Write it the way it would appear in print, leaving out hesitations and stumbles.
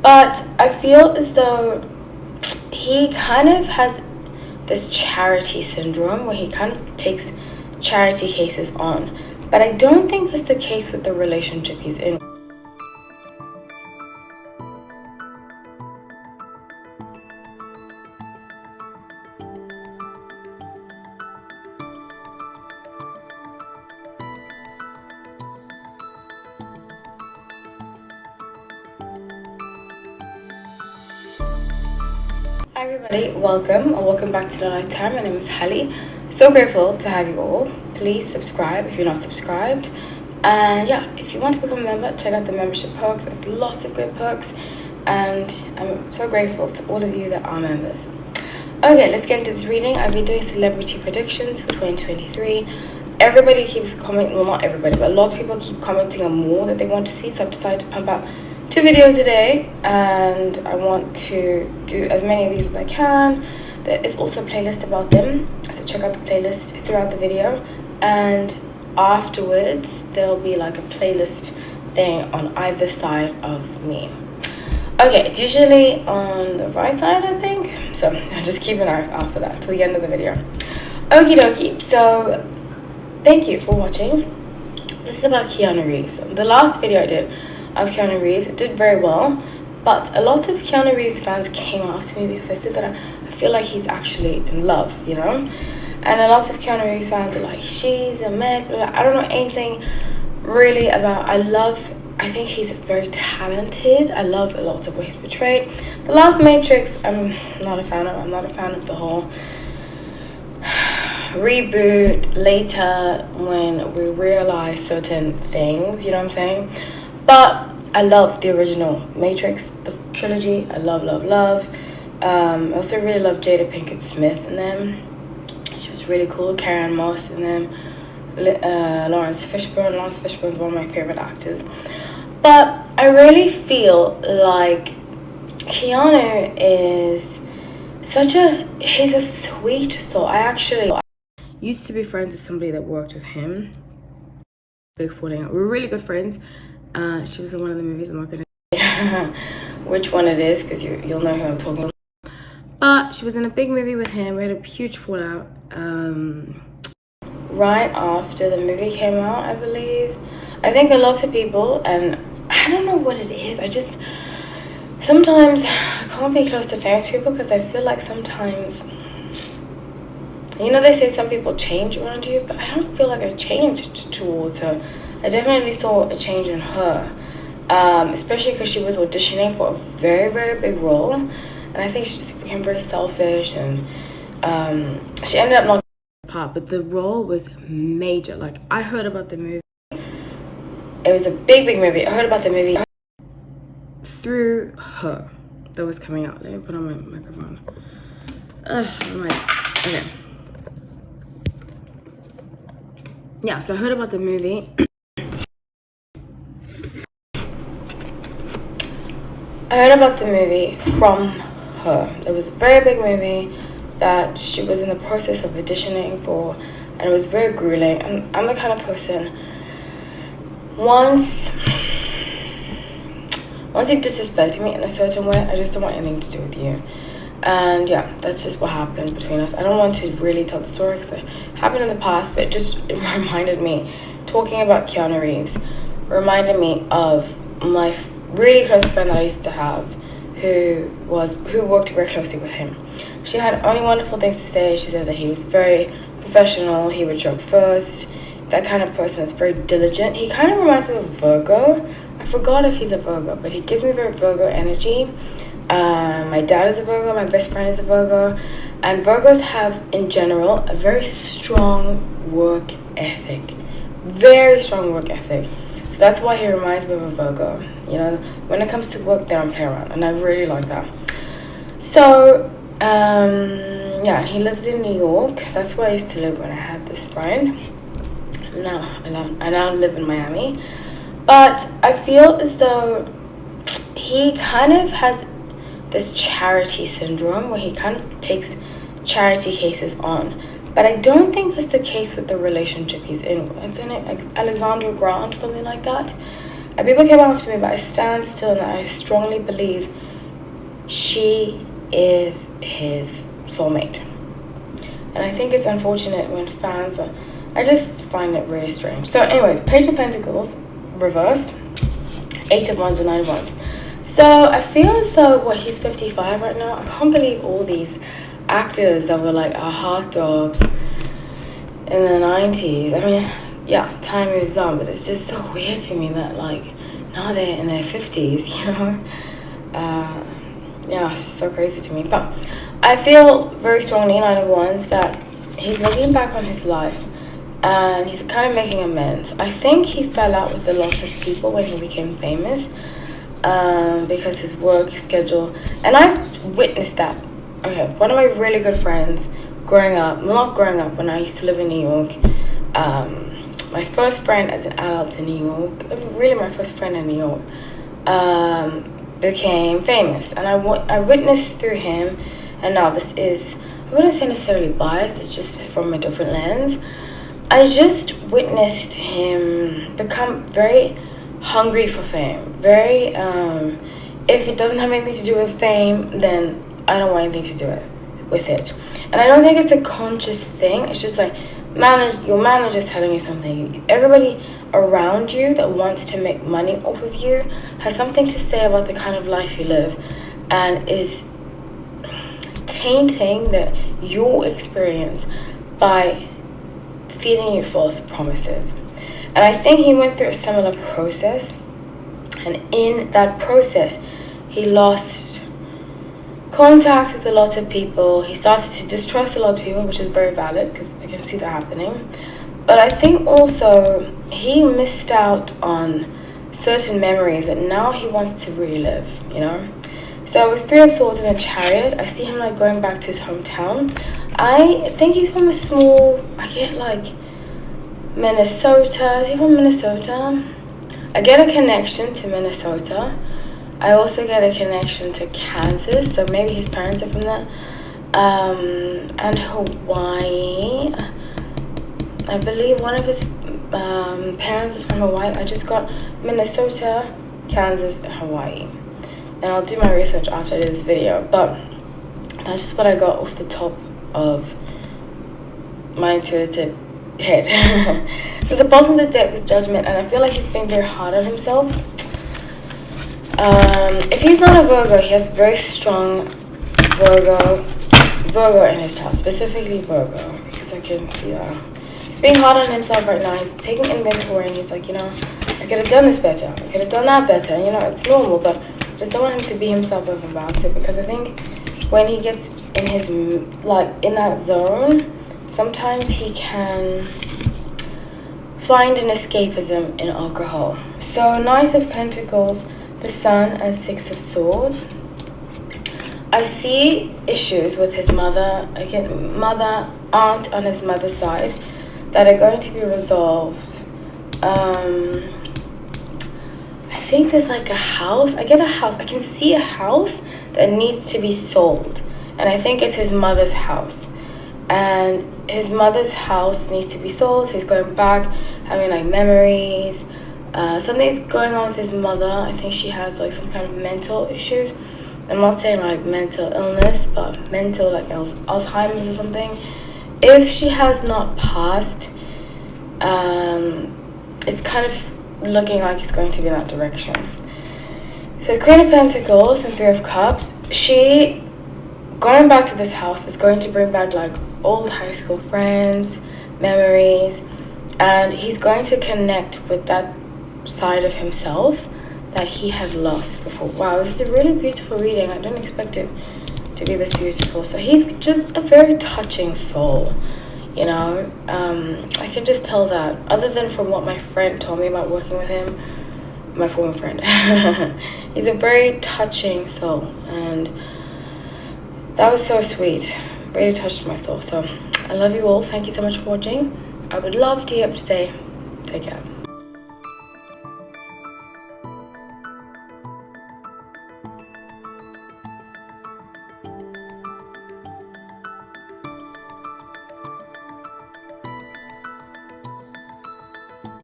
But I feel as though he kind of has this charity syndrome where he kind of takes charity cases on. But I don't think that's the case with the relationship he's in. Hi everybody, welcome or welcome back to the Lifetime. My name is Hallie. So grateful to have you all. Please subscribe if you're not subscribed. And yeah, if you want to become a member, check out the membership perks. I have lots of great perks, and I'm so grateful to all of you that are members. Okay, let's get into this reading. I've been doing celebrity predictions for 2023. Everybody keeps commenting, well, not everybody, but a lot of people keep commenting on more that they want to see, so I've decided to pump out 2 videos a day, and I want to do as many of these as I can. There is also a playlist about them, so check out the playlist throughout the video, and afterwards there'll be like a playlist thing on either side of me. Okay, it's usually on the right side, I think, so just keep an eye out for that till the end of the video. Okie dokie, so thank you for watching. This is about Keanu Reeves. The last video I did of Keanu Reeves, it did very well, but a lot of Keanu Reeves fans came after me because I said that I feel like he's actually in love, you know? And a lot of Keanu Reeves fans are like, she's a mess, but I don't know anything really about. I think he's very talented. I love a lot of what he's portrayed. The last Matrix, I'm not a fan of. I'm not a fan of the whole reboot later when we realize certain things, you know what I'm saying? But I love the original Matrix, the trilogy. I love. I also really love Jada Pinkett Smith in them. She was really cool. Carrie-Anne Moss in them. Lawrence Fishburne. Lawrence Fishburne is one of my favorite actors. But I really feel like Keanu is he's a sweet soul. I actually used to be friends with somebody that worked with him. Big falling out. We were really good friends. She was in one of the movies. I'm not gonna say which one it is because you'll know who I'm talking about. But she was in a big movie with him. We had a huge fallout right after the movie came out, I believe. I think a lot of people, and I don't know what it is, sometimes I can't be close to famous people because I feel like sometimes, you know, they say some people change around you, but I don't feel like I changed towards her. I definitely saw a change in her, especially because she was auditioning for a very, very big role, and I think she just became very selfish, and she ended up not part, but the role was major. Like, I heard about the movie. It was a big movie. I heard about the movie through her that was coming out. Let me put on my microphone. Okay. Yeah, so I heard about the movie. I heard about the movie from her. It was a very big movie that she was in the process of auditioning for, and it was very grueling. And I'm the kind of person, once you've disrespected me in a certain way, I just don't want anything to do with you. And yeah, that's just what happened between us. I don't want to really tell the story because it happened in the past, but it reminded me, talking about Keanu Reeves, reminded me of my really close friend that I used to have who worked very closely with him. She had only wonderful things to say. She said that he was very professional, he would show up first, that kind of person that's very diligent. He kind of reminds me of Virgo. I forgot if he's a Virgo, but he gives me very Virgo energy. My dad is a Virgo, my best friend is a Virgo, and Virgos have in general a very strong work ethic. Very strong work ethic. So that's why he reminds me of a Virgo. You know, when it comes to work, they don't play around, and I really like that. So yeah, he lives in New York. That's where I used to live when I had this friend. I now live in Miami. But I feel as though he kind of has this charity syndrome where he kind of takes charity cases on. But I don't think that's the case with the relationship he's in. It's in Alexandra Grant, something like that. And people came after me, but I stand still and I strongly believe she is his soulmate. And I think it's unfortunate when fans are, I just find it really strange. So anyways, Page of Pentacles reversed, 8 of Wands and 9 of Wands. So I feel as though he's 55 right now. I can't believe all these actors that were like our heartthrobs in the 90s. I mean, yeah, time moves on, but it's just so weird to me that like now they're in their 50s, you know. Yeah, it's so crazy to me. But I feel very strongly, 9 of Wands, that he's looking back on his life and he's kind of making amends. I think he fell out with a lot of people when he became famous, because his work schedule, and I've witnessed that. Okay, one of my really good friends growing up, not growing up, when I used to live in New York, my first friend as an adult in New York, really my first friend in New York, became famous, and I witnessed through him. And now this is, I wouldn't say necessarily biased, it's just from a different lens. I just witnessed him become very hungry for fame, very if it doesn't have anything to do with fame, then I don't want anything to do with it. And I don't think it's a conscious thing. It's just like your manager's telling you something. Everybody around you that wants to make money off of you has something to say about the kind of life you live, and is tainting your experience by feeding you false promises. And I think he went through a similar process, and in that process he lost contact with a lot of people. He started to distrust a lot of people, which is very valid because I can see that happening. But I think also he missed out on certain memories that now he wants to relive, you know. So with 3 of Swords in the Chariot, I see him like going back to his hometown. I think he's from a small, I get like Minnesota. Is he from Minnesota? I get a connection to Minnesota. I also get a connection to Kansas, so maybe his parents are from there. And Hawaii. I believe one of his parents is from Hawaii. I just got Minnesota, Kansas, and Hawaii. And I'll do my research after this video, but that's just what I got off the top of my intuitive head. So the bottom of the deck was Judgment, and I feel like he's being very hard on himself. If he's not a Virgo, he has very strong Virgo in his chart, specifically Virgo, because I can see that. He's being hard on himself right now. He's taking inventory and he's like, you know, I could have done this better. I could have done that better. And, you know, it's normal, but I just don't want him to beat himself up about it, because I think when he gets in his, like, in that zone, sometimes he can find an escapism in alcohol. So Knight of Pentacles, the Sun, and 6 of Swords. I see issues with his mother, again, aunt on his mother's side, that are going to be resolved. I think there's like a house. I get a house. I can see a house that needs to be sold. And I think it's his mother's house. And his mother's house needs to be sold. So he's going back, having like memories. Something's going on with his mother. I think she has like some kind of mental issues. I'm not saying like mental illness, but mental, like Alzheimer's or something. If she has not passed, it's kind of looking like it's going to be in that direction. So Queen of Pentacles and 3 of Cups, she going back to this house is going to bring back like old high school friends, memories, and he's going to connect with that side of himself that he had lost before. Wow, this is a really beautiful reading. I didn't expect it to be this beautiful. So he's just a very touching soul, you know. I can just tell that, other than from what my friend told me about working with him, my former friend. He's a very touching soul, and that was so sweet. Really touched my soul. So I love you all. Thank you so much for watching. I would love to hear what you say. Take care.